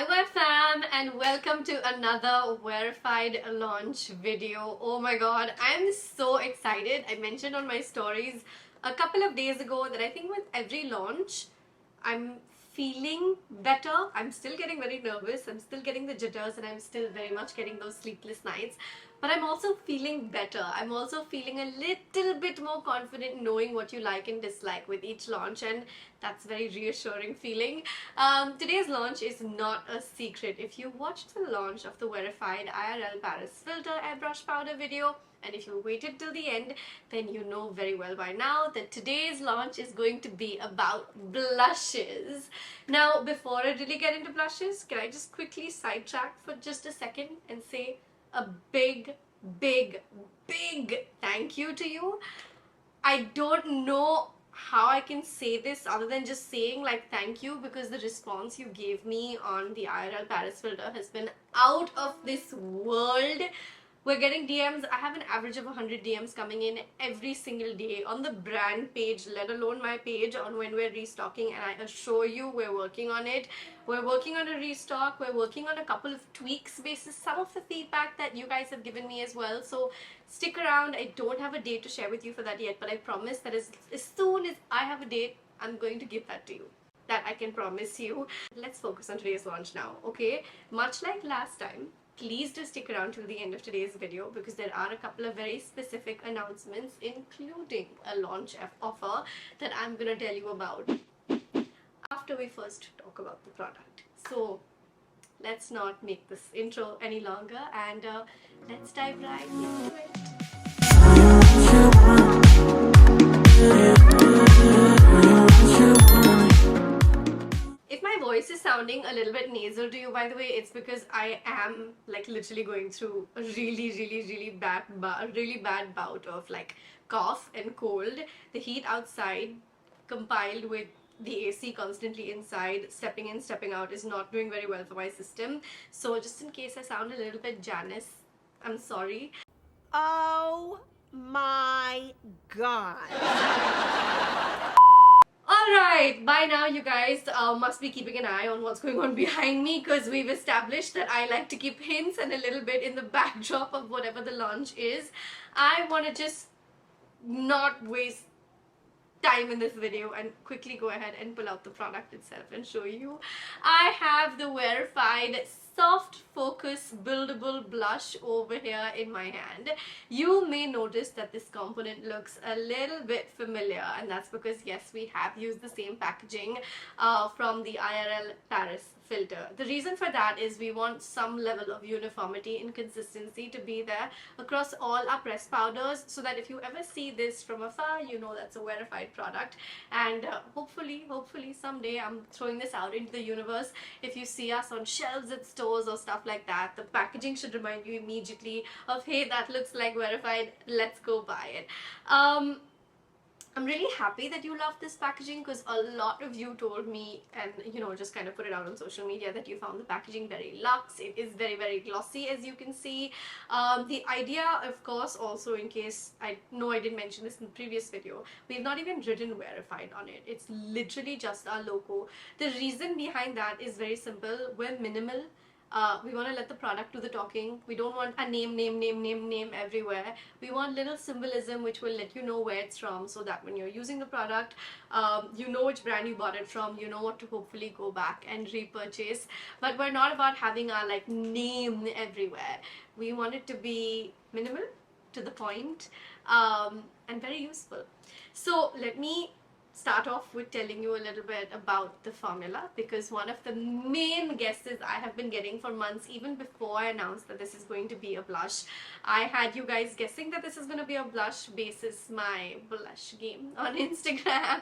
Hi fam, and welcome to another Wearified launch video. Oh my god, I'm so excited. I mentioned on my stories a couple of days ago that I think with every launch I'm feeling better. I'm still getting very nervous, I'm still getting the jitters, and I'm still very much getting those sleepless nights, but I'm also feeling better. I'm also feeling a little bit more confident knowing what you like and dislike with each launch, and that's a very reassuring feeling. Today's launch is not a secret. If you watched the launch of the Wearified IRL Paris Filter Airbrush Powder video, and if you waited till the end, then you know very well by now that today's launch is going to be about blushes. Now, before I really get into blushes, can I just quickly sidetrack for just a second and say a big thank you to you. I don't know how I can say this other than just saying like thank you, because the response you gave me on the IRL Paris filter has been out of this world. We're getting DMs. I have an average of 100 DMs coming in every single day on the brand page, let alone my page, on when we're restocking, and I assure you we're working on it. We're working on a restock. We're working on a couple of tweaks basis some of the feedback that you guys have given me as well. So stick around. I don't have a date to share with you for that yet, but I promise that as soon as I have a date, I'm going to give that to you. That I can promise you. Let's focus on today's launch now, okay? Much like last time, please do stick around till the end of today's video, because there are a couple of very specific announcements, including a launch offer that I'm gonna tell you about after we first talk about the product. So let's not make this intro any longer, and let's dive right into it. If my voice is sounding a little bit nasal to you, by the way, it's because I am like literally going through a really bad bout of like cough and cold. The heat outside compiled with the AC constantly inside, stepping in, stepping out, is not doing very well for my system. So just in case I sound a little bit Janice, I'm sorry. Oh my god. Alright, by now you guys must be keeping an eye on what's going on behind me, because we've established that I like to keep hints and a little bit in the backdrop of whatever the launch is. I want to just not waste time in this video and quickly go ahead and pull out the product itself and show you. I have the Wearified Soft Focus Buildable Blush over here in my hand. You may notice that this component looks a little bit familiar, and that's because yes, we have used the same packaging from the IRL Paris filter. The reason for that is we want some level of uniformity and consistency to be there across all our pressed powders, so that if you ever see this from afar, you know that's a Wearified product. And hopefully someday I'm throwing this out into the universe. If you see us on shelves at stores or stuff like that, the packaging should remind you immediately of, hey, that looks like Wearified, let's go buy it. I'm really happy that you love this packaging, because a lot of you told me, and you know, just kind of put it out on social media, that you found the packaging very luxe. It is very glossy, as you can see. The idea, of course, also, in case I know I didn't mention this in the previous video, we've not even written Wearified on it. It's literally just our logo. The reason behind that is very simple. We're minimal. We want to let the product do the talking. We don't want a name everywhere. We want little symbolism which will let you know where it's from, so that when you're using the product, you know which brand you bought it from, you know what to hopefully go back and repurchase. But we're not about having our like name everywhere. We want it to be minimal, to the point, and very useful. So let me start off with telling you a little bit about the formula, because one of the main guesses I have been getting for months, even before I announced that this is going to be a blush, I had you guys guessing that this is going to be a blush basis my blush game on Instagram,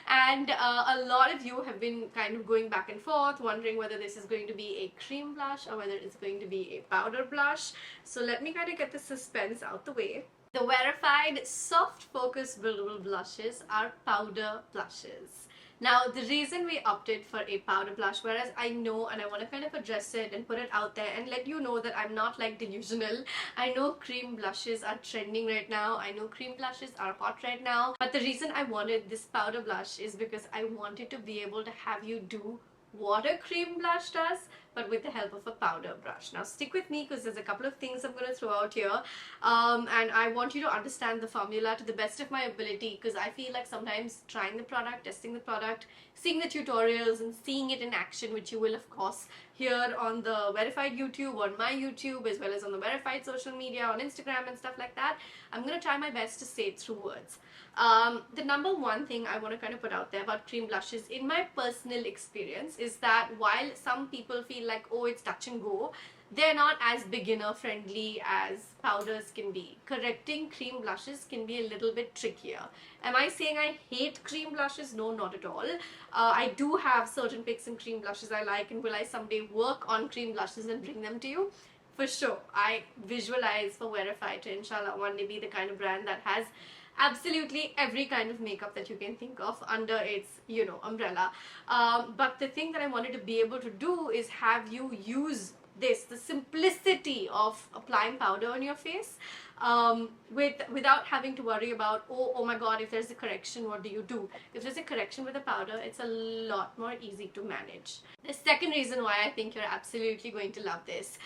and a lot of you have been kind of going back and forth wondering whether this is going to be a cream blush or whether it's going to be a powder blush. So let me kind of get the suspense out the way. The Wearified Soft Focus Buildable Blushes are powder blushes. Now, the reason we opted for a powder blush, whereas I know, and I want to kind of address it and put it out there and let you know that I'm not like delusional. I know cream blushes are trending right now. I know cream blushes are hot right now. But the reason I wanted this powder blush is because I wanted to be able to have you do what a cream blush does, but with the help of a powder brush. Now stick with me because there's a couple of things I'm going to throw out here, and I want you to understand the formula to the best of my ability, because I feel like sometimes trying the product, testing the product, seeing the tutorials and seeing it in action, which you will of course here on the Wearified YouTube, on my YouTube, as well as on the Wearified social media, on Instagram and stuff like that, I'm going to try my best to say it through words. The number one thing I want to kind of put out there about cream blushes, in my personal experience, is that while some people feel like, oh, it's touch and go, they're not as beginner friendly as powders can be. Correcting cream blushes can be a little bit trickier. Am I saying I hate cream blushes? No, not at all. I do have certain picks and cream blushes I like, and will I someday work on cream blushes and bring them to you? For sure. I visualize for Wearified to inshallah one day be the kind of brand that has absolutely every kind of makeup that you can think of under its, you know, umbrella. But the thing that I wanted to be able to do is have you use this, the simplicity of applying powder on your face, without having to worry about, oh my god, if there's a correction, what do you do? If there's a correction with a powder, it's a lot more easy to manage. The second reason why I think you're absolutely going to love this.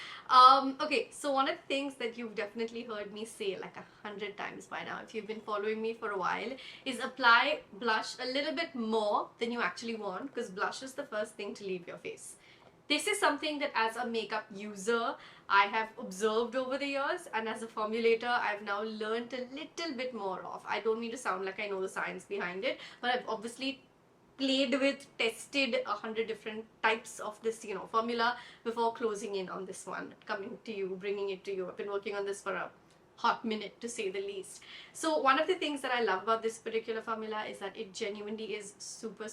Okay, so one of the things that you've definitely heard me say like 100 times by now, if you've been following me for a while, is apply blush a little bit more than you actually want, because blush is the first thing to leave your face. This is something that as a makeup user I have observed over the years, and as a formulator I've now learned a little bit more of. I don't mean to sound like I know the science behind it, but I've obviously played with, tested 100 different types of this, you know, formula before closing in on this one, coming to you, bringing it to you. I've been working on this for a hot minute, to say the least. So one of the things that I love about this particular formula is that it genuinely is super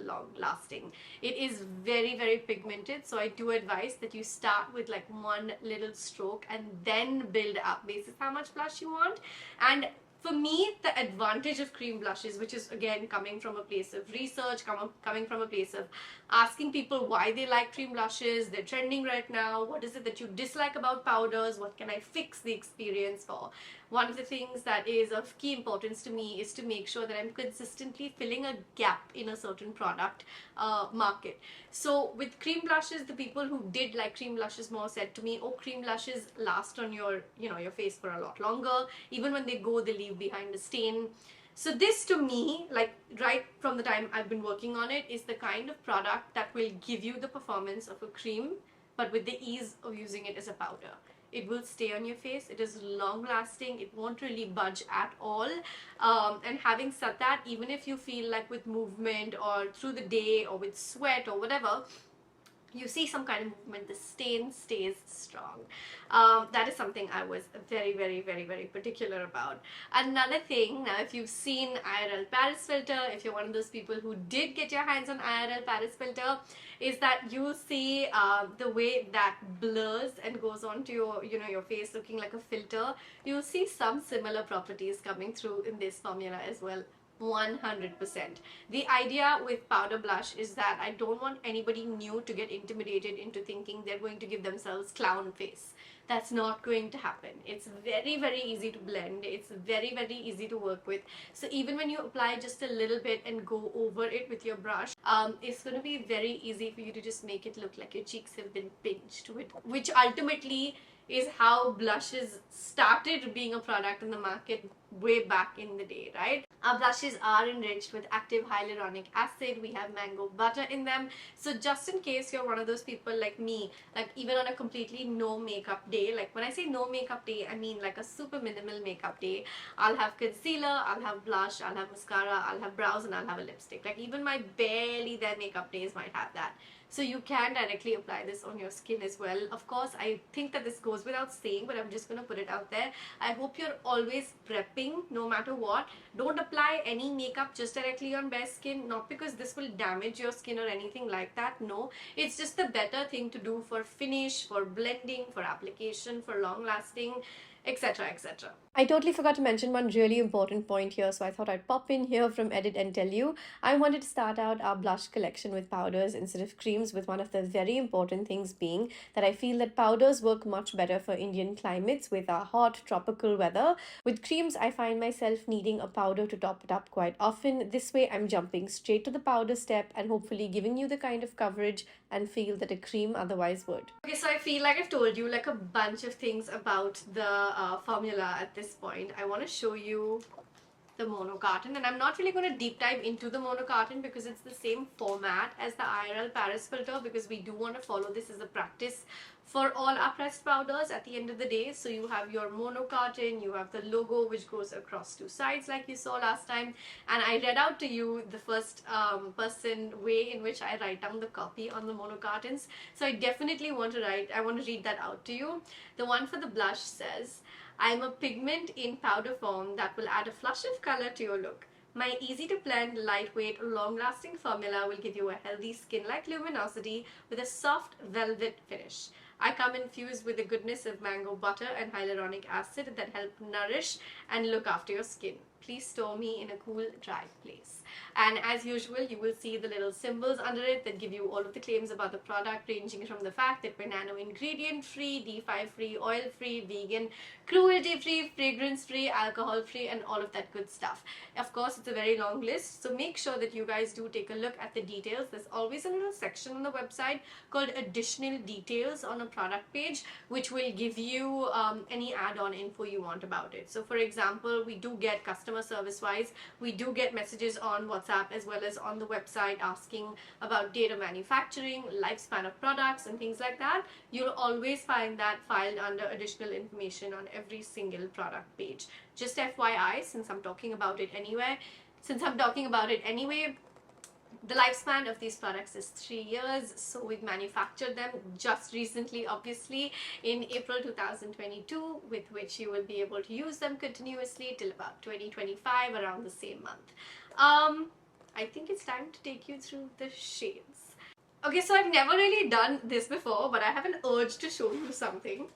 long lasting. It is very pigmented, so I do advise that you start with like one little stroke and then build up based on how much blush you want. And for me, the advantage of cream blushes, which is again coming from a place of research, coming from a place of asking people why they like cream blushes, they're trending right now, what is it that you dislike about powders, what can I fix the experience for? One of the things that is of key importance to me is to make sure that I'm consistently filling a gap in a certain product market. So with cream blushes, the people who did like cream blushes more said to me, oh, cream blushes last on your, you know, your face for a lot longer. Even when they go, they leave behind a stain. So this to me, like right from the time I've been working on it, is the kind of product that will give you the performance of a cream, but with the ease of using it as a powder. It will stay on your face, it is long lasting, it won't really budge at all. And having said that, even if you feel like with movement or through the day or with sweat or whatever, you see some kind of movement, the stain stays strong. That is something I was very particular about. Another thing, now if you've seen IRL Paris filter, if you're one of those people who did get your hands on IRL Paris filter, is that you'll see the way that blurs and goes onto your, you know, your face looking like a filter. You'll see some similar properties coming through in this formula as well. 100%. The idea with powder blush is that I don't want anybody new to get intimidated into thinking they're going to give themselves clown face. That's not going to happen. It's very easy to blend. It's very easy to work with. So even when you apply just a little bit and go over it with your brush, it's going to be very easy for you to just make it look like your cheeks have been pinched, which ultimately is how blushes started being a product in the market way back in the day, right? Our blushes are enriched with active hyaluronic acid. We have mango butter in them. So just in case you're one of those people like me, like even on a completely no makeup day, like when I say no makeup day, I mean like a super minimal makeup day, I'll have concealer, I'll have blush, I'll have mascara, I'll have brows, and I'll have a lipstick. Like even my barely there makeup days might have that. So you can directly apply this on your skin as well. Of course, I think that this goes without saying, but I'm just going to put it out there. I hope you're always prepping no matter what. Don't apply any makeup just directly on bare skin, not because this will damage your skin or anything like that. No, it's just the better thing to do for finish, for blending, for application, for long lasting, etc, etc. I totally forgot to mention one really important point here, so I thought I'd pop in here from edit and tell you. I wanted to start out our blush collection with powders instead of creams, with one of the very important things being that I feel that powders work much better for Indian climates with our hot tropical weather. With creams, I find myself needing a powder to top it up quite often. This way, I'm jumping straight to the powder step and hopefully giving you the kind of coverage and feel that a cream otherwise would. Okay, so I feel like I've told you like a bunch of things about the formula at this point. I want to show you the mono carton, and I'm not really going to deep dive into the mono carton because it's the same format as the IRL Paris filter, because we do want to follow this as a practice for all our pressed powders at the end of the day. So you have your mono carton, you have the logo which goes across two sides like you saw last time, and I read out to you the first person way in which I write down the copy on the mono cartons. So I definitely want to read that out to you. The one for the blush says, "I'm a pigment in powder form that will add a flush of color to your look. My easy to blend, lightweight, long-lasting formula will give you a healthy skin-like luminosity with a soft velvet finish. I come infused with the goodness of mango butter and hyaluronic acid that help nourish and look after your skin. Please store me in a cool, dry place." And as usual, you will see the little symbols under it that give you all of the claims about the product, ranging from the fact that we're nano ingredient free, D5 free, oil free, vegan, cruelty free, fragrance free, alcohol free, and all of that good stuff. Of course, it's a very long list, so make sure that you guys do take a look at the details. There's always a little section on the website called additional details on a product page, which will give you any add-on info you want about it. So for example, we do get customer service wise, we do get messages on WhatsApp as well as on the website asking about data manufacturing, lifespan of products, and things like that. You'll always find that filed under additional information on every single product page. Just FYI, since I'm talking about it anyway, the lifespan of these products is 3 years, so we've manufactured them just recently, obviously, in April 2022, with which you will be able to use them continuously till about 2025, around the same month. I think it's time to take you through the shades. Okay, so I've never really done this before, but I have an urge to show you something.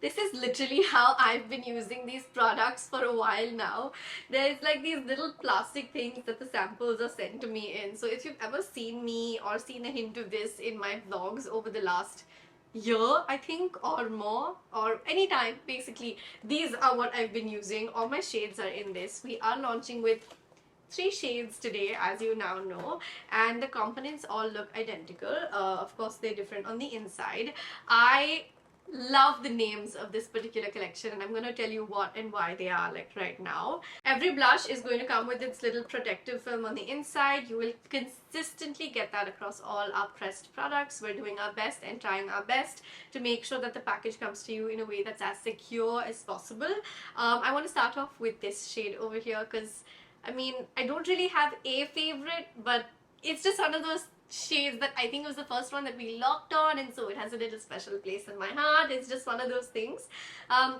This is literally how I've been using these products for a while now. There's like these little plastic things that the samples are sent to me in. So if you've ever seen me or seen a hint of this in my vlogs over the last year, I think, or more, or any time, basically, these are what I've been using. All my shades are in this. We are launching with 3 shades today, as you now know, and the components all look identical. Of course, they're different on the inside. I love the names of this particular collection, and I'm going to tell you what and why they are like right now. Every blush is going to come with its little protective film on the inside. You will consistently get that across all our pressed products. We're doing our best and trying our best to make sure that the package comes to you in a way that's as secure as possible. I want to start off with this shade over here because, I mean, I don't really have a favorite, but it's just one of those shades that I think was the first one that we locked on, and so it has a little special place in my heart. It's just one of those things.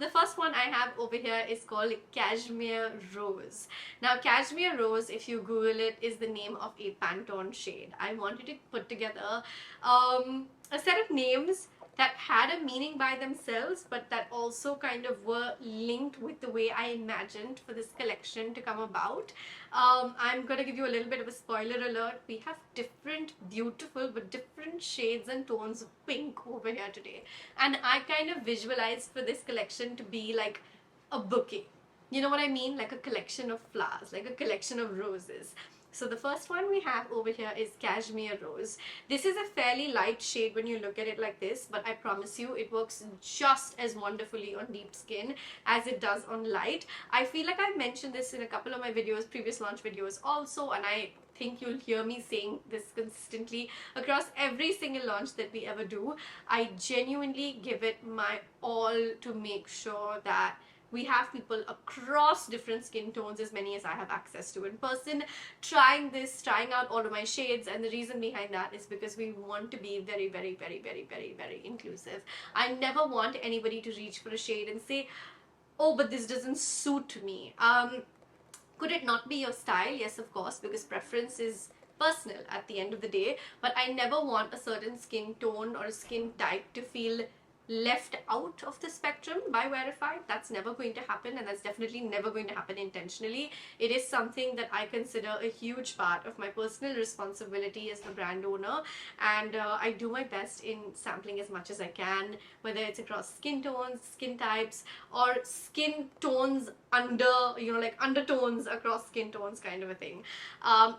The first one I have over here is called Cashmere Rose. Now, Cashmere Rose, if you Google it, is the name of a Pantone shade. I wanted to put together a set of names that had a meaning by themselves, but that also kind of were linked with the way I imagined for this collection to come about. I'm gonna give you a little bit of a spoiler alert. We have different, beautiful, but different shades and tones of pink over here today. And I kind of visualized for this collection to be like a bouquet. You know what I mean? Like a collection of flowers, like a collection of roses. So the first one we have over here is Cashmere Rose. This is a fairly light shade when you look at it like this, but I promise you it works just as wonderfully on deep skin as it does on light. I feel like I've mentioned this in a couple of my videos, previous launch videos also, and I think you'll hear me saying this consistently across every single launch that we ever do. I genuinely give it my all to make sure that we have people across different skin tones, as many as I have access to in person, trying out all of my shades. And the reason behind that is because we want to be very, very, very, very, very, very inclusive. I never want anybody to reach for a shade and say, oh, but this doesn't suit me. Could it not be your style? Yes, of course, because preference is personal at the end of the day. But I never want a certain skin tone or a skin type to feel left out of the spectrum by Wearified. That's never going to happen, and that's definitely never going to happen intentionally. It is something that I consider a huge part of my personal responsibility as the brand owner, and I do my best in sampling as much as I can, whether it's across skin tones, skin types, or skin tones under, you know, like undertones across skin tones kind of a thing.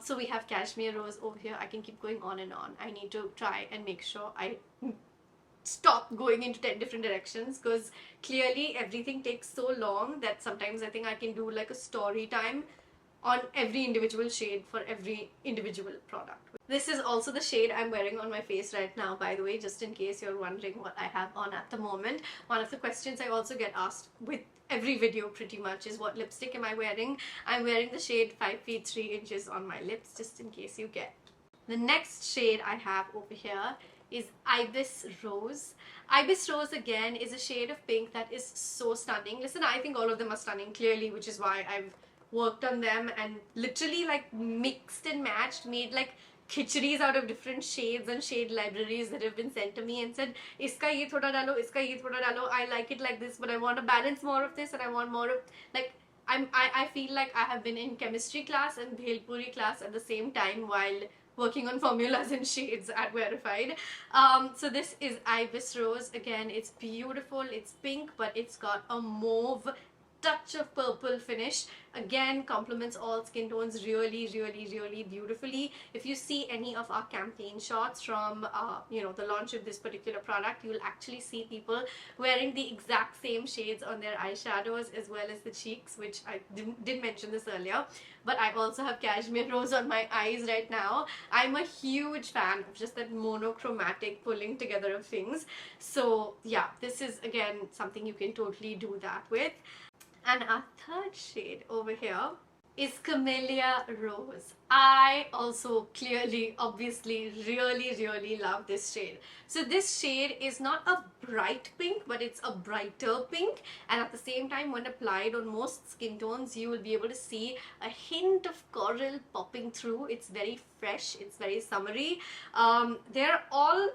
So we have Cashmere Rose over here. I can keep going on and on. I need to try and make sure I stop going into 10 different directions, because clearly everything takes so long that sometimes I think I can do like a story time on every individual shade for every individual product. This is also the shade I'm wearing on my face right now, by the way, just in case you're wondering what I have on at the moment. One of the questions I also get asked with every video pretty much is, what lipstick am I wearing? I'm wearing the shade 5 feet 3 inches on my lips, just in case you get. The next shade I have over here is Ibis Rose. Ibis Rose again is a shade of pink that is so stunning. Listen, I think all of them are stunning clearly, which is why I've worked on them and literally like mixed and matched, made like khicharis out of different shades and shade libraries that have been sent to me and said, iska ye thoda dalo, iska ye thoda dalo, I like it like this, but I want to balance more of this and I want more of, like, I feel like I have been in chemistry class and bhelpuri class at the same time while working on formulas and shades at Wearified. So this is Ibis Rose. Again, it's beautiful, it's pink, but it's got a mauve touch of purple finish. Again, complements all skin tones really, really, really beautifully. If you see any of our campaign shots from you know, the launch of this particular product, you will actually see people wearing the exact same shades on their eyeshadows as well as the cheeks, which I didn't mention this earlier, but I also have Cashmere Rose on my eyes right now. I'm a huge fan of just that monochromatic pulling together of things. So yeah, this is again something you can totally do that with. And our third shade over here is Camellia Rose. I also clearly, obviously, really, really love this shade. So this shade is not a bright pink, but it's a brighter pink. And at the same time, when applied on most skin tones, you will be able to see a hint of coral popping through. It's very fresh, it's very summery. They're all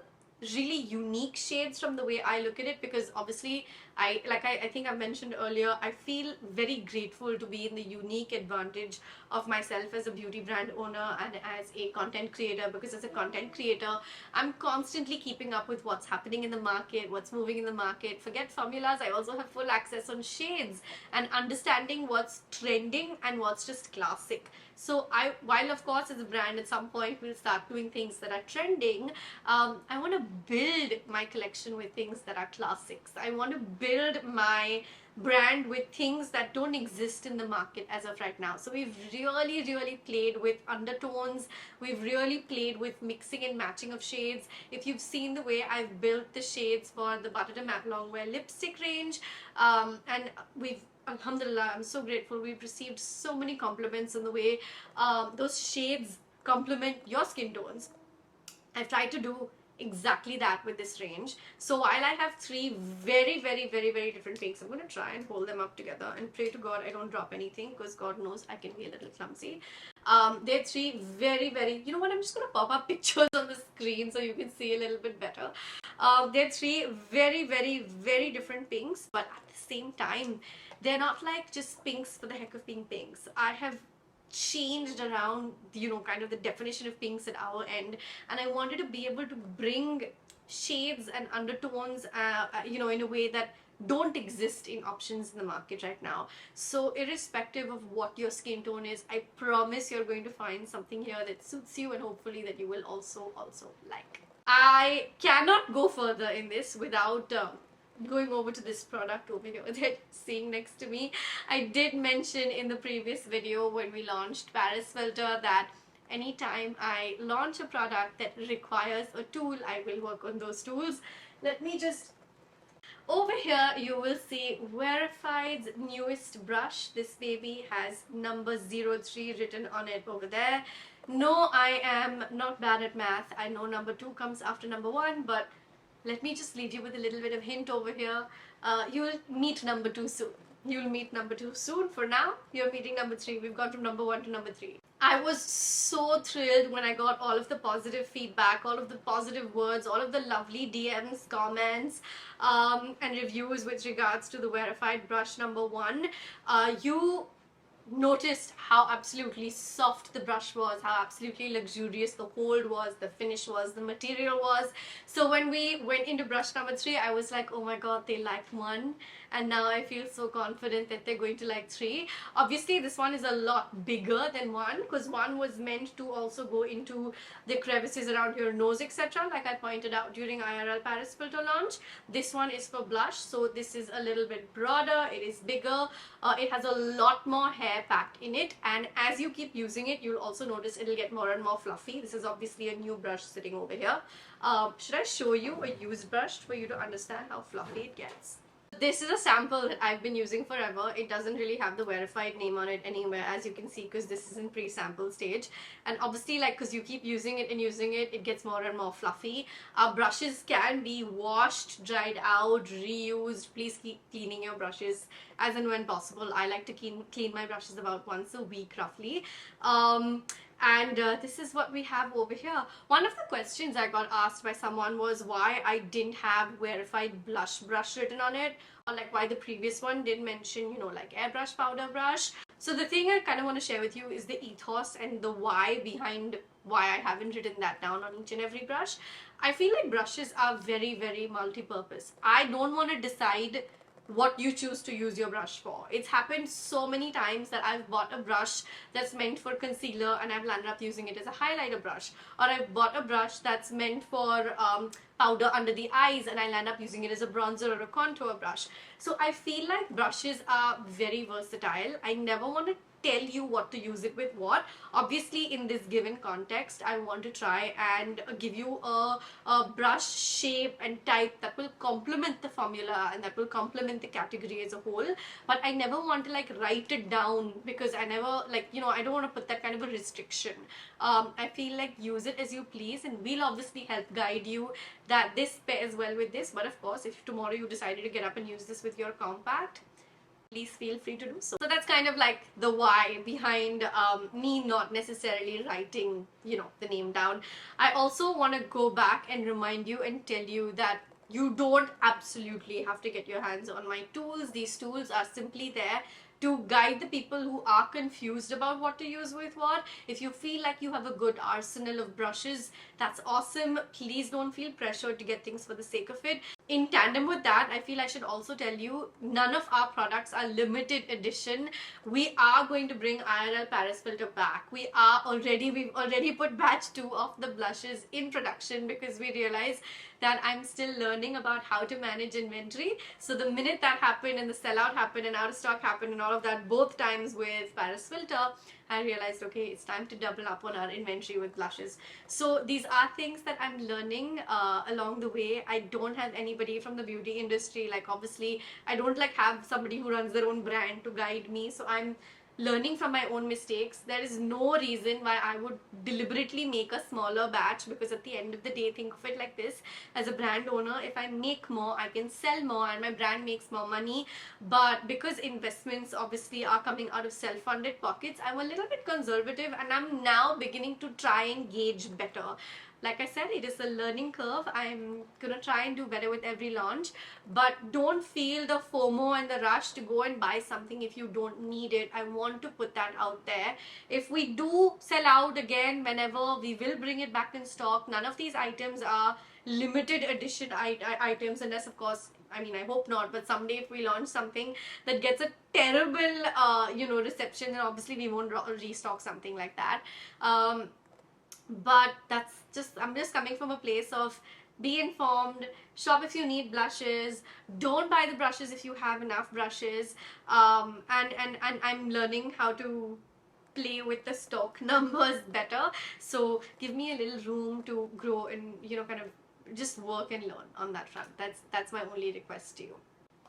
really unique shades from the way I look at it, because obviously I think I mentioned earlier, I feel very grateful to be in the unique advantage of myself as a beauty brand owner and as a content creator, because as a content creator I'm constantly keeping up with what's happening in the market, what's moving in the market. Forget formulas, I also have full access on shades and understanding what's trending and what's just classic. So while of course as a brand at some point we'll start doing things that are trending, I want to build my collection with things that are classics. I want to build my brand with things that don't exist in the market as of right now. So we've really, really played with undertones. We've really played with mixing and matching of shades. If you've seen the way I've built the shades for the Butter to Matte Longwear lipstick range, and we've, alhamdulillah, I'm so grateful, we've received so many compliments on the way those shades complement your skin tones. I've tried to do exactly that with this range. So while I have three very, very, very, very different pinks, I'm going to try and hold them up together and pray to God I don't drop anything, because God knows I can be a little clumsy. They're three very, very, you know what, I'm just going to pop up pictures on the screen so you can see a little bit better. They're three very, very, very different pinks, but at the same time, they're not like just pinks for the heck of being pinks. I have changed around, you know, kind of the definition of pinks at our end, and I wanted to be able to bring shades and undertones you know, in a way that don't exist in options in the market right now. So irrespective of what your skin tone is, I promise you're going to find something here that suits you and hopefully that you will also like. I cannot go further in this without going over to this product over here that you're seeing next to me. I did mention in the previous video when we launched Paris Filter that anytime I launch a product that requires a tool, I will work on those tools. Let me just... Over here you will see Wearified's newest brush. This baby has number 03 written on it over there. No, I am not bad at math. I know number 2 comes after number 1, but let me just leave you with a little bit of hint over here. You will meet number 2 soon. you'll meet number 2 soon. For now, you're meeting number 3. We've gone from number 1 to number 3. I was so thrilled when I got all of the positive feedback, all of the positive words, all of the lovely DMs, comments, and reviews with regards to the Wearified brush number 1. You noticed how absolutely soft the brush was, how absolutely luxurious the hold was, the finish was, the material was. So when we went into brush number 3, I was like, oh my god, they liked 1, and now I feel so confident that they're going to like 3. Obviously this one is a lot bigger than 1, because 1 was meant to also go into the crevices around your nose, etc., like I pointed out during IRL Paris filter launch. This one is for blush, so this is a little bit broader, it is bigger, it has a lot more hair packed in it, and as you keep using it, you'll also notice it'll get more and more fluffy. This is obviously a new brush sitting over here. Should I show you a used brush for you to understand how fluffy it gets? This is a sample that I've been using forever. It doesn't really have the Wearified name on it anywhere, as you can see, because this is in pre-sample stage. And obviously, like, because you keep using it and using it, it gets more and more fluffy. Our brushes can be washed, dried out, reused. Please keep cleaning your brushes as and when possible. I like to clean my brushes about once a week, roughly. And this is what we have over here. One of the questions I got asked by someone was why I didn't have Wearified blush brush written on it, or like why the previous one didn't mention, you know, like airbrush, powder brush. So the thing I kind of want to share with you is the ethos and the why behind why I haven't written that down on each and every brush. I feel like brushes are very, very multi-purpose. I don't want to decide what you choose to use your brush for. It's happened so many times that I've bought a brush that's meant for concealer and I've landed up using it as a highlighter brush, or I've bought a brush that's meant for powder under the eyes and I land up using it as a bronzer or a contour brush. So I feel like brushes are very versatile. I never want to tell you what to use it with what. Obviously in this given context I want to try and give you a brush shape and type that will complement the formula and that will complement the category as a whole, but I never want to like write it down, because I never, like, you know, I don't want to put that kind of a restriction. I feel like use it as you please, and we'll obviously help guide you that this pairs well with this. But of course, if tomorrow you decided to get up and use this with your compact, please feel free to do so. So that's kind of like the why behind me not necessarily writing, you know, the name down. I also want to go back and remind you and tell you that you don't absolutely have to get your hands on my tools. These tools are simply there to guide the people who are confused about what to use with what. If you feel like you have a good arsenal of brushes, that's awesome. Please don't feel pressured to get things for the sake of it. In tandem with that, I feel I should also tell you, none of our products are limited edition. We are going to bring IRL Paris filter back. We've already put batch 2 of the blushes in production, because we realize that I'm still learning about how to manage inventory. So the minute that happened and the sellout happened and out of stock happened and all of that, both times with Paris filter, I realized, okay, it's time to double up on our inventory with blushes. So these are things that I'm learning along the way. I don't have anybody from the beauty industry. Like, obviously, I don't like have somebody who runs their own brand to guide me. So I'm learning from my own mistakes. There is no reason why I would deliberately make a smaller batch, because at the end of the day, think of it like this: as a brand owner, if I make more, I can sell more and my brand makes more money. But because investments obviously are coming out of self-funded pockets, I'm a little bit conservative, and I'm now beginning to try and gauge better. Like I said, it is a learning curve. I'm gonna try and do better with every launch, but don't feel the FOMO and the rush to go and buy something if you don't need it. I want to put that out there. If we do sell out again, whenever, we will bring it back in stock. None of these items are limited edition items, unless, of course, I mean, I hope not, but someday if we launch something that gets a terrible, you know, reception, then obviously we won't restock something like that. But that's just, I'm just coming from a place of be informed, shop if you need blushes, don't buy the brushes if you have enough brushes, and I'm learning how to play with the stock numbers better. So give me a little room to grow and, you know, kind of just work and learn on that front. That's my only request to you.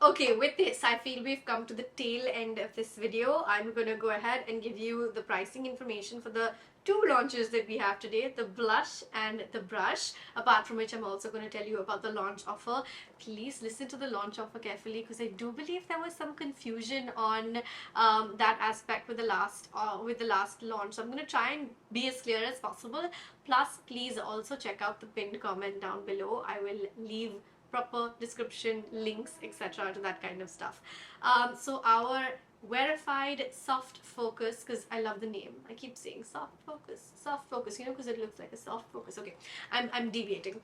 Okay, with this, I feel we've come to the tail end of this video. I'm gonna go ahead and give you the pricing information for the two launches that we have today, the blush and the brush, apart from which I'm also going to tell you about the launch offer. Please listen to the launch offer carefully, because I do believe there was some confusion on that aspect with the last launch. So I'm going to try and be as clear as possible. Plus, please also check out the pinned comment down below. I will leave proper description, links, etc. to that kind of stuff. So our Wearified Soft Focus, because I love the name. I keep saying soft focus, you know, because it looks like a soft focus. Okay, I'm deviating.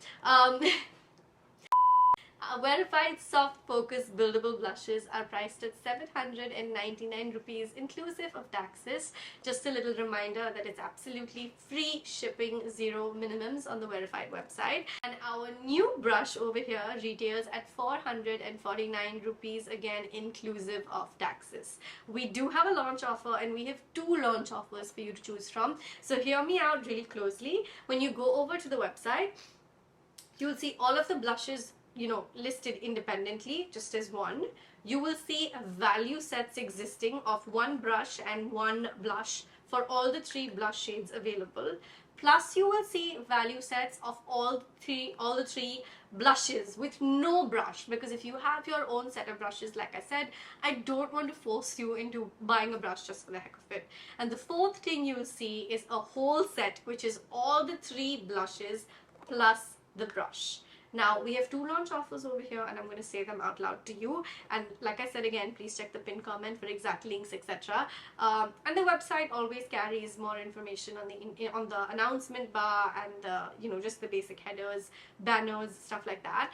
Wearified Soft Focus Buildable Blushes are priced at 799 rupees inclusive of taxes. Just a little reminder that it's absolutely free shipping, zero minimums on the Wearified website. And our new brush over here retails at 449 rupees, again inclusive of taxes. We do have a launch offer, and we have two launch offers for you to choose from. So hear me out really closely. When you go over to the website, you'll see all of the blushes, you know, listed independently just as one. You will see value sets existing of one brush and one blush for all the three blush shades available. Plus you will see value sets of all the three blushes with no brush, because if you have your own set of brushes, like I said, I don't want to force you into buying a brush just for the heck of it. And the fourth thing you will see is a whole set, which is all the three blushes plus the brush. Now, we have two launch offers over here, and I'm going to say them out loud to you. And like I said again, please check the pinned comment for exact links, etc. And the website always carries more information on the announcement bar and the, you know, just the basic headers, banners, stuff like that.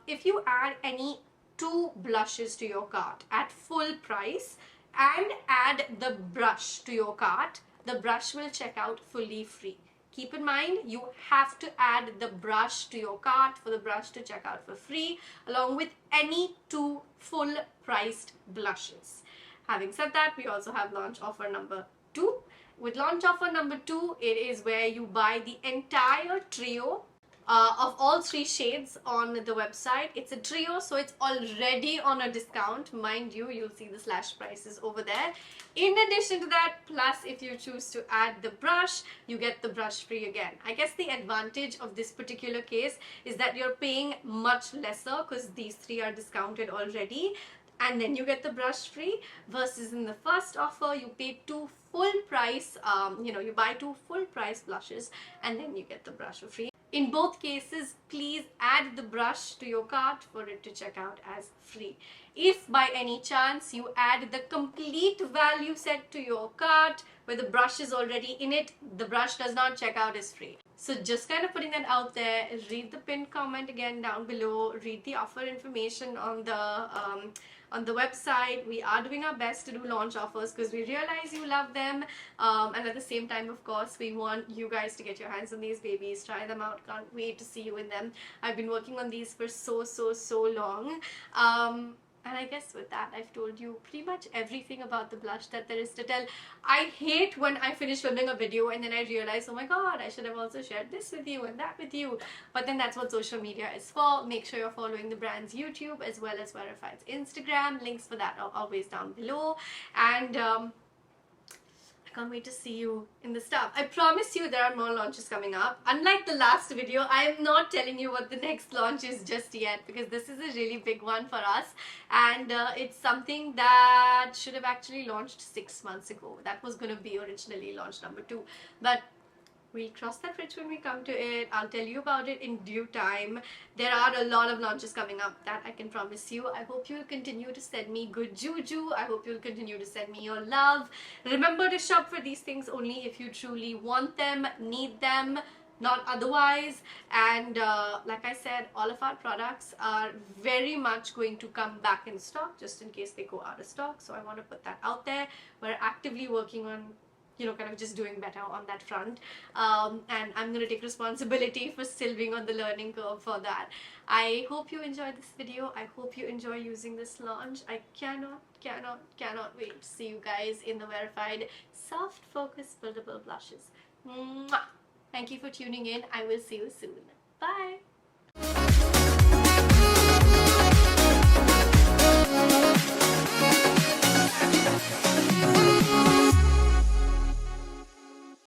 If you add any two blushes to your cart at full price and add the brush to your cart, the brush will check out fully free. Keep in mind, you have to add the brush to your cart for the brush to check out for free, along with any two full priced blushes. Having said that, we also have launch offer number 2. With launch offer number 2, it is where you buy the entire trio of all three shades on the website. It's a trio, so it's already on a discount. Mind you, you'll see the slash prices over there. In addition to that, plus if you choose to add the brush, you get the brush free again. I guess the advantage of this particular case is that you're paying much lesser, because these three are discounted already, and then you get the brush free, versus in the first offer you pay two full price, you know, you buy two full price blushes and then you get the brush for free. In both cases, please add the brush to your cart for it to check out as free. If by any chance you add the complete value set to your cart where the brush is already in it, the brush does not check out as free. So just kind of putting that out there. Read the pinned comment again down below, read the offer information on the website. We are doing our best to do launch offers because we realize you love them, and at the same time, of course, we want you guys to get your hands on these babies, try them out. Can't wait to see you in them. I've been working on these for so long, and I guess with that, I've told you pretty much everything about the blush that there is to tell. I hate when I finish filming a video and then I realize, oh my god, I should have also shared this with you and that with you. But then that's what social media is for. Make sure you're following the brand's YouTube as well as Wearified's Instagram. Links for that are always down below. And I can't wait to see you in the stuff. I promise you there are more launches coming up. Unlike the last video, I am not telling you what the next launch is just yet, because this is a really big one for us, and it's something that should have actually launched 6 months ago. That was going to be originally launch number 2, but we'll cross that bridge when we come to it. I'll tell you about it in due time. There are a lot of launches coming up, that I can promise you. I hope you'll continue to send me good juju. I hope you'll continue to send me your love. Remember to shop for these things only if you truly want them, need them, not otherwise. And like I said, all of our products are very much going to come back in stock just in case they go out of stock. So I want to put that out there. We're actively working on, you know, kind of just doing better on that front, and I'm going to take responsibility for still being on the learning curve for that. I hope you enjoyed this video. I hope you enjoy using this launch. I cannot wait to see you guys in the Wearified Soft Focus Buildable Blushes. Mwah! Thank you for tuning in. I will see you soon. Bye!